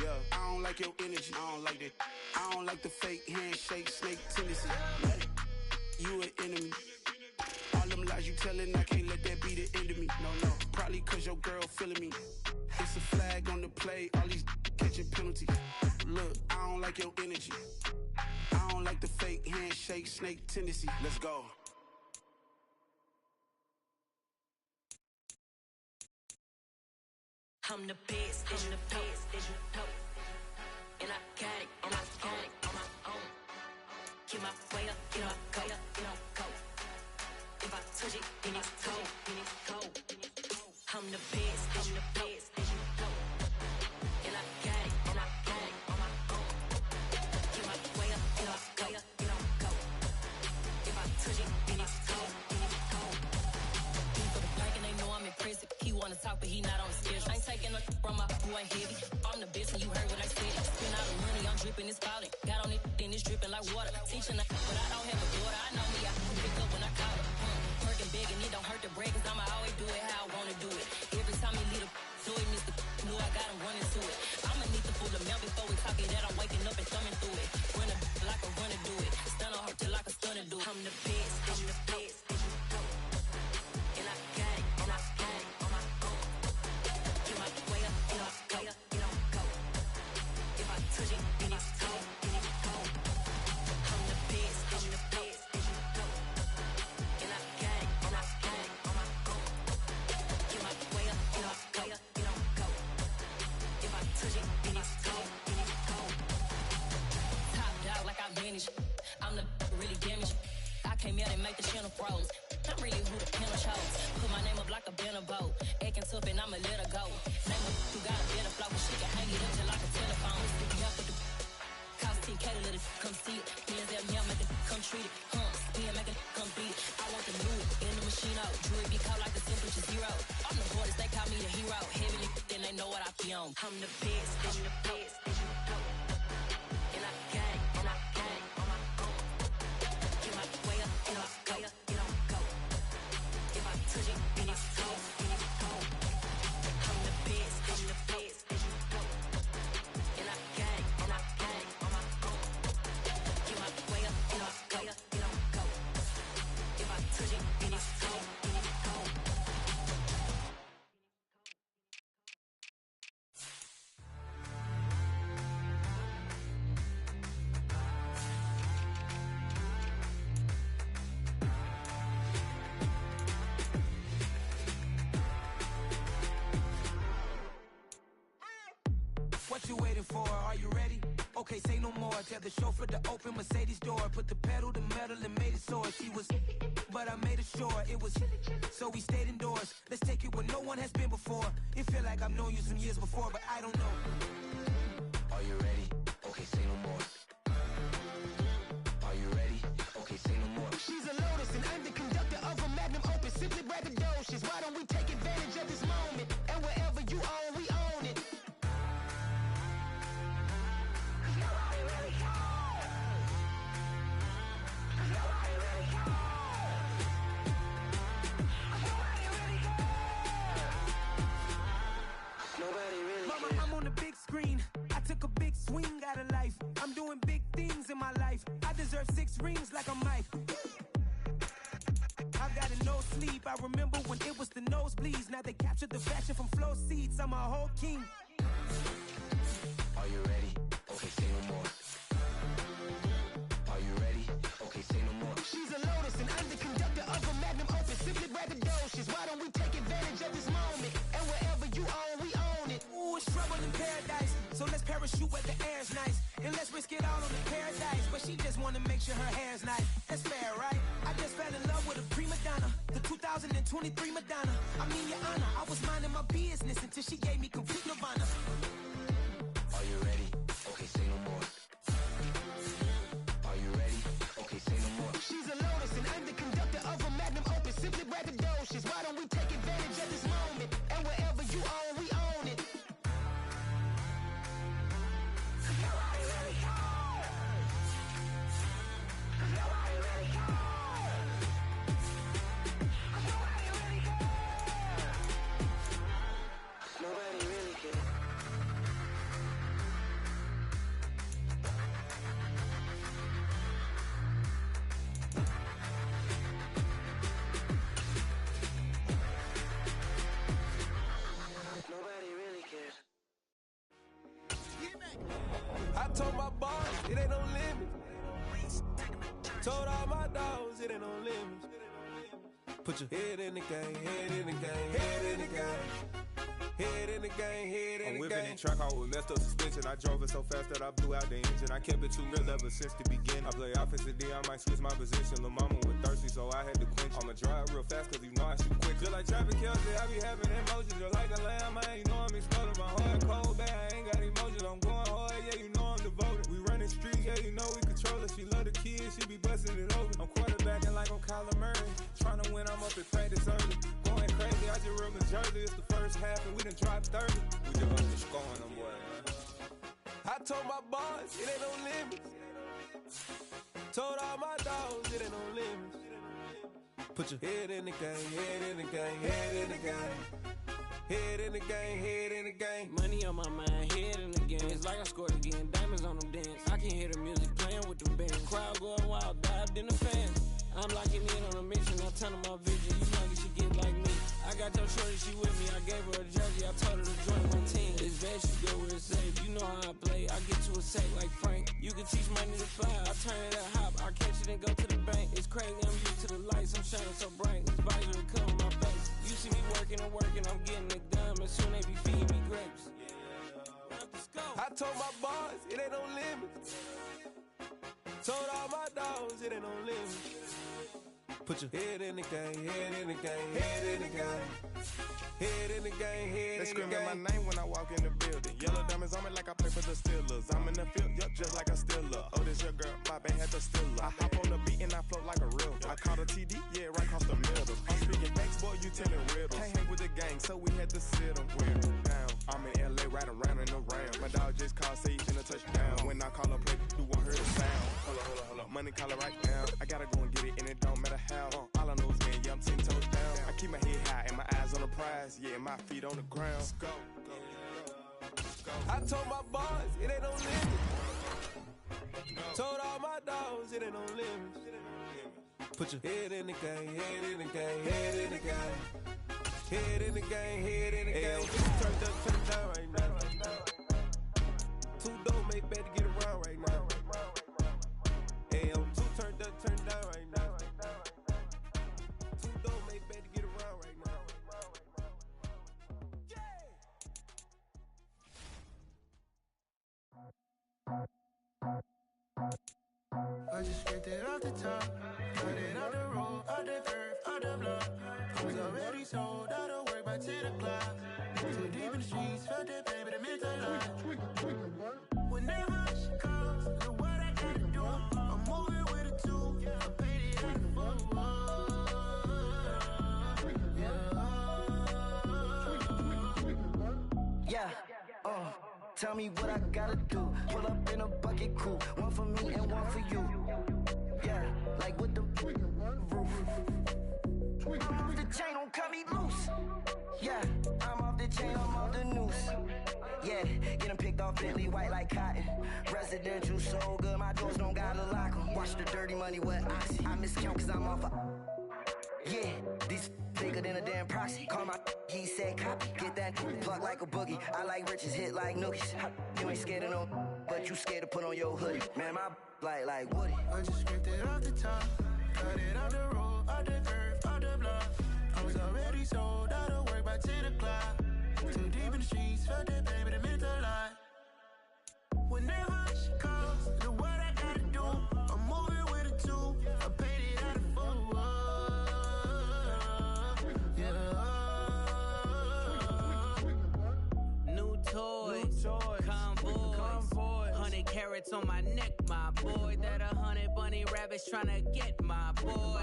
Yeah, I don't like your energy. I don't like that. I don't like the fake handshake, snake tendency. You an enemy. All them lies you telling, I can't let that be the end of me. No, probably cause your girl feeling me. It's a flag on the play, all these catching penalties. Look, I don't like your energy. I don't like the fake handshake, snake tendency. Let's go. I'm the best, I'm the best, as you know. And I got it, and I got it on my own. Get my way up, get my go, get on go. If I touch it, then it's cold, then it's cold. I'm the best, I'm the best, as you know. And I got it, and I got it on my own. Get my way up, get my go, get on go. If I touch it, then it's cold, then it's cold. He for the blank and they know I'm impressive. He wanna talk, but he not on the schedule. I ain't taking a from my boy heavy. I'm the best and you heard what I said. Spend all the money, I'm dripping, it's falling. Got on it, then it's dripping like water. Teaching but I don't have a daughter. I know me, I can pick up when I call her. Working big and it don't hurt the break, cause I'ma always do it how I wanna do it. Every time he lead a so it Mr. Knew I got him running to it. I'ma need to pull the mail before we talk it that I'm waking up and thumbing through it. Run a like a runner do it. Stun on her till like a stunner do it. I'm the best, I'm the best, as you know. And I got it, and I got it on my own. Get my way up, get my go, get on go. If I touch it, then it's cold, then it's cold. I'm the best, I'm the best, as you know. And I got it, and I got it on my own. Get my way up, get my go, get on go. If I touch it, then it's cold, then it's cold. Top dog like I manage. I'm the really damaged. I came out and make the channel froze. I'm really who the panel chose. Put my name up like a banner boat. Acting tough and I'ma let her go. Name up who got a better flow, but she can hang it up just like a telephone. Yeah, for the cost 10K to let it come see it. Hands out here, make it come treat it. Spin, make it come beat it. I want the new in the machine out. Jewelry be caught like the temperature zero. I'm the hardest, they call me the hero. Heavily, then they know what I be on. I'm the best, I'm the best, as you know. And I got it, and I got it on my own. Get my way up, get my go, get on go. If I touch it, then it's cold, then it's cold. I'm the best, I'm the best, as you know. And I got it, and I got it on my own. Get my way up, get my go, get on go. If I touch it, then it's cold, then it's cold. What you waiting for? Are you ready? Okay, say no more. Tell the chauffeur to open Mercedes door. Put the pedal to metal and made it soar. She was, but I made it sure it was. So we stayed indoors. Let's take where no one has been before. It feel like I've known you some years before, but I don't know. Are you ready? Okay, say no more. Are you ready? Okay, say no more. She's a lotus and I'm the conductor of a magnum opus. Simply braggadocious. Why don't we take advantage of this moment? And wherever you own, we own it. Nobody really cares. Nobody really cares. Nobody really cares. Nobody really cares. Mama, I'm on the big screen. I took a big swing out of life. I'm doing big things in my life. I deserve 6 rings like a Mike. I got a no sleep. I remember when it was the nosebleeds. Now they captured the fashion from flow seats. I'm a whole king. Are you ready? Okay, say no more. Are you ready? Okay, say no more. She's a lotus and I'm the conductor of a magnum opus. Simply braggadocious. Why don't we take advantage of this moment? And wherever you own, we own it. Ooh, it's trouble in paradise. So let's parachute where the air's nice. And let's risk it all on the paradise. But she just wanna make sure her hair's nice. That's fair, right? I just fell in love with a prima donna. The 2023 Madonna. I mean, your honor, I was minding my business until she gave me complete nirvana. Are you ready? Okay, say no more. Are you ready? Okay, say no more. She's a lotus and I'm the conductor of a magnum opus. Simply braggadocious. Why don't we take advantage of this moment? And wherever you own, we own it. Nobody really cares. Nobody really cares. Nobody really cares. Nobody really cares. Nobody really cares. I told my boss, it ain't no limit. Told all my dogs, it ain't no limits. Put your head in the game, head in the game, head in the game. Head in the game, head in the game. I'm whipping the track out with messed up suspension. I drove it so fast that I blew out the engine. I kept it too real ever since the beginning. I play offensive D, I might switch my position. Lil' mama was thirsty, so I had to quench. I'ma drive real fast, cause you know I shoot quick. Just like traffic Kelsey, I be having emotions. Just like a lamb, man, you know I'm exploding. My heart cold, bad, I ain't got emotions. I'm going hard, yeah, you know I'm devoted. We running streets, yeah, you know we control it. She love the kids, she be busting it over. I'm quarterbacking like I'm Kyler Murray. Trying to win, I'm up at practice early. Going crazy, I just real Jersey. It's the first half and we done dropped 30. We just up to scoring them, boy. I told my boss, it ain't no limits. Told all my dogs, it ain't no limits. Put your head in the game, head in the game, head in the game. Head in the game, head in the game. Money on my mind, head in the game. It's like I scored again, diamonds on them dance. I can hear the music playing with the band. Crowd going wild, dived in the fans. I'm locking in on a mission, I tell them my vision. You know you should get like me. I got your shorty, she with me. I gave her a jersey, I told her to join my team. It's best you go where it's safe. You know how I play. I get to a sack like Frank. You can teach money to fly. I turn it up hop. I catch it and go to the bank. It's crazy, I'm used to the lights. I'm shining so bright. This visor will cover my face. You see me working and working. I'm getting it done. And soon they be feeding me grapes. I told my boss, it ain't no limits. Told all my dogs, it ain't no limits. Put your head in the game, head in the game, head in the game. Head in the game, head in the game. They screaming my name when I walk in the building. Yellow diamonds on me like I play for the Steelers. I'm in the field, yup, just like a Steeler. Oh, this your girl, my band had the Steeler. I hop on the beat and I float like a real. I caught a TD, yeah, right across the middle. I'm speaking banks, boy, you telling riddles. Can't hang with the gang, so we had to sit them down. I'm in LA, riding around and around. My dog just called, say he finna touch down. When I call a play, you won't hear the sound. Hold up, money call it right now. I gotta go and get it, and it don't matter how. All I know is, man, yeah, I'm 10 toes down. I keep my head high and my eyes on the prize. Yeah, my feet on the ground. Let's go. I told my boss, it ain't no limit. Told all my dogs, it ain't no limits. Put your head in the game, head in the game, head in the game. Head in the game, head in the game. Turn down right now. Two dope make better get around right now. Hey, I'm two turned down right now. Two dope make better get around right now. I just scraped it off the top, got it on the road, on the curve, on the block. I was already sold, I don't work by 10 the streets, felt that pain, but it meant a lot. Whenever she calls, look what I gotta do. I'm moving with a two, I paid it out of full. Yeah, tell me what I gotta do. Pull up in a bucket crew, one for me and one for you. Yeah, like with the roof. I'm off the chain, don't cut me loose. Yeah, I'm off the chain, I'm off the noose. Yeah, getting picked off Bentley white like cotton. Residential so good, my doors don't gotta lock 'em. Watch the dirty money with oxy. I miscount cause I'm off a... Yeah, these bigger than a damn proxy. Call my he said copy. Get that plug like a boogie. I like riches, hit like nookies. You ain't scared of no, but you scared to put on your hoodie. Man, my like Woody. I just scraped it off the top, cut it off the road, off the curve, off the block. I was already sold out of work by 10 o'clock. Too deep in the streets, felt that pain, but it meant a lot. Whenever she calls, look what I gotta do. I'm moving with a two, I paid it out of full. New toys, convoys, 100 carats on my neck, my boy. That 100 bunny rabbits tryna get my boy.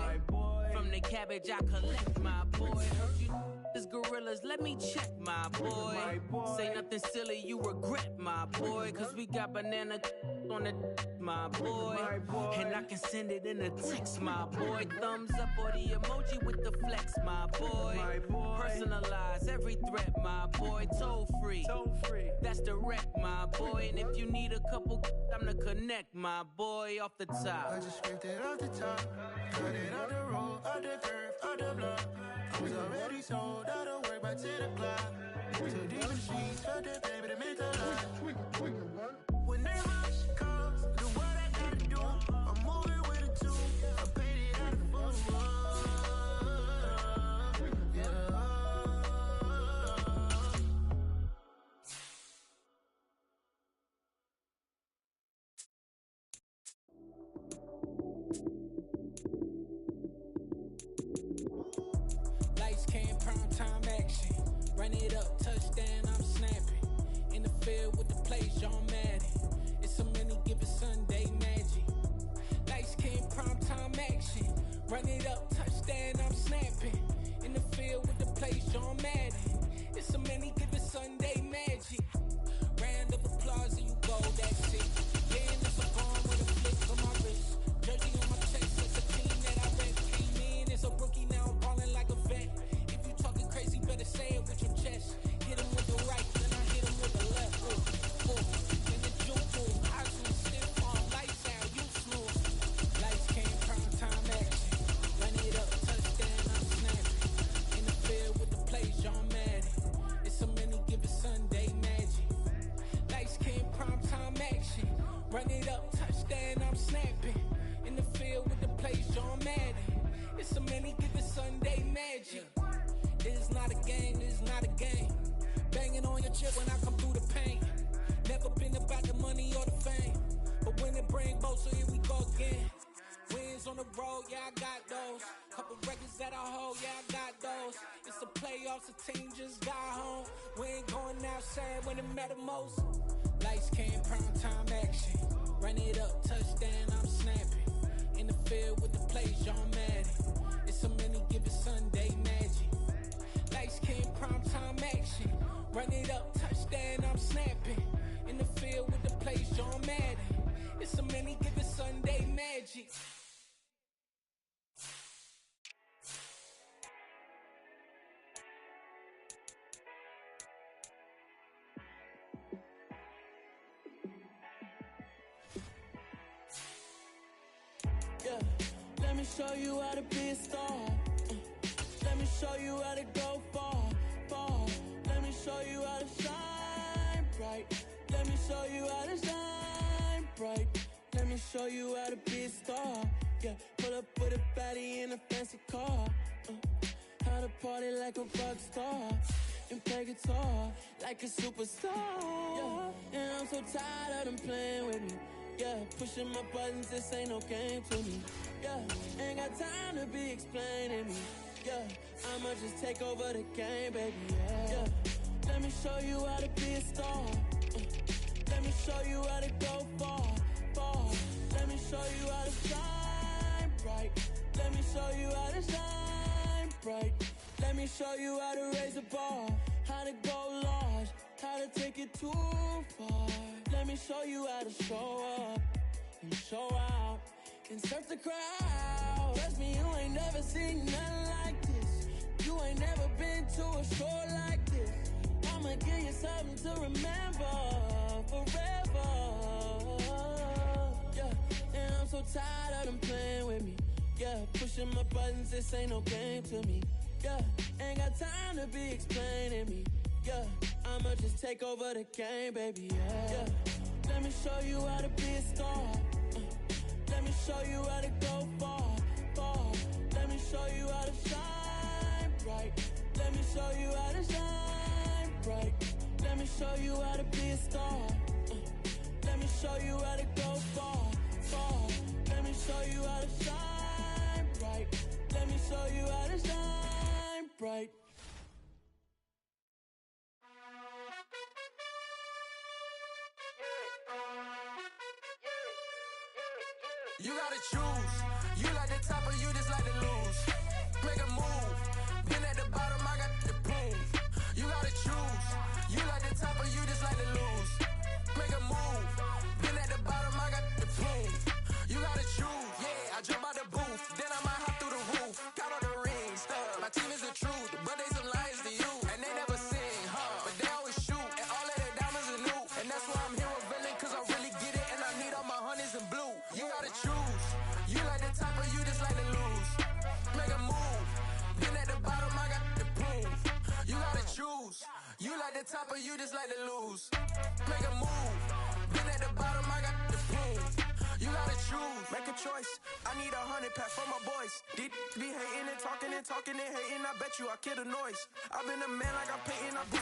From the cabbage I collect, my boy. Heard you is gorillas, let me check, my boy. Say nothing silly, you regret, my boy. Cause we got banana on the my boy. And I can send it in a text, my boy. Thumbs up or the emoji with the flex, my boy. Personalize every threat, my boy. Toll free, that's direct, my boy. And if you need a couple, I'm the connect, my boy. Off the top, I just scraped it off the top, cut it off the road, off the curve, off the block. I was already sold out of work by 10 o'clock. Too deep in the streets, felt that pain, but it meant a lot. Whenever she calls, look what I gotta do. I'm moving with a two, I paid it out of full. lights came, prime time action. Run it up, touchdown, I'm snapping. In the field with the plays, John Madden. It's a many given Sunday magic. Lights came, prime time action. Run it up, touchdown, I'm snapping. In the field with the plays, John Madden. It's a many given Sunday magic. Round of applause and you go that shit. Then it's a bomb with a flick on my wrist. Jersey on my chest, it's a team that I bet. Came in as a rookie, now I'm ballin' like a vet. If you talking crazy, better say it with your chest. Hit him with the right, then I hit him with the left. In the juke move, I shoot stiff on lights out, you smooth. Lights came, prime time action. Run it up, touchdown, I'm snapping. In the field with the plays, John Madden. It's a many given Sunday magic. Lights came, prime time action. Run it up, touchdown, I'm snapping. In the field with the plays, John Madden. It's a many given Sunday magic. This is not a game, this is not a game. Banging on your chip when I come through the pain. Never been about the money or the fame. But when it bring both, so here we go again. Wins on the road, yeah, I got those. Couple records that I hold, yeah, I got those. It's the playoffs, the team just got home. We ain't going outside when it matter most. Lights came, prime time action. Run it up, touchdown, I'm snapping. In the field with the plays, John Madden. It's a many given Sunday magic. Lights came, prime time action. Run it up, touchdown, I'm snapping. In the field with the plays, John Madden. It's a many given Sunday magic. Yeah, let me show you how to be a star. Let me show you how to go far, far. Let me show you how to shine bright. Let me show you how to shine bright. Let me show you how to be a star. Yeah, pull up with a baddie in a fancy car. How to party like a rock star and play guitar like a superstar. Yeah, and I'm so tired of them playing with me. Yeah, pushing my buttons, this ain't no game to me. Yeah, ain't got time to be explaining me. Yeah, I'ma just take over the game, baby. Yeah, Let me show you how to be a star. Let me show you how to go far, far. Let me show you how to shine bright. Let me show you how to shine bright. Let me show you how to raise a bar, how to go large, how to take it too far. Let me show you how to show up and show out and surf the crowd. Trust me, you ain't never seen nothing like this. You ain't never been to a show like this. I'ma give you something to remember forever. Yeah, and I'm so tired of them playing with me. Yeah, pushing my buttons, this ain't no game to me. Yeah, ain't got time to be explaining me. Yeah, I'ma just take over the game, baby. Yeah. Let me show you how to be a star. Let me show you how to go far, far. Let me show you how to shine bright. Let me show you how to shine bright. Let me show you how to be a star. Let me show you how to go far, far. Let me show you how to shine bright. Let me show you how to shine bright. You gotta choose. You like the top or you just like to lose. Make a move. Been at the bottom, I got the boom. You gotta choose. You like the top or you just like to lose. Make a move. Been at the bottom, I got the boom. You gotta choose. Yeah, I jump out the booth. Then I might hop through the roof. Count all the rings. My team is the truth, but they some liars to you. And they never sing, but they always shoot. And all of their diamonds are new. And that's why I'm here with villain, cause I really get it. And I need all my honeys in blue. You gotta choose. You like the top or you just like to lose. Make a move. Been at the bottom, I got the boom. You gotta choose. You like the top or you just like to lose. Make a move. Been at the bottom, I got the boom. You gotta choose. Make a choice. I need 100 pack for my boys. These be hating and talking and hating. I bet you I kill the noise. I've been a man like I'm painting.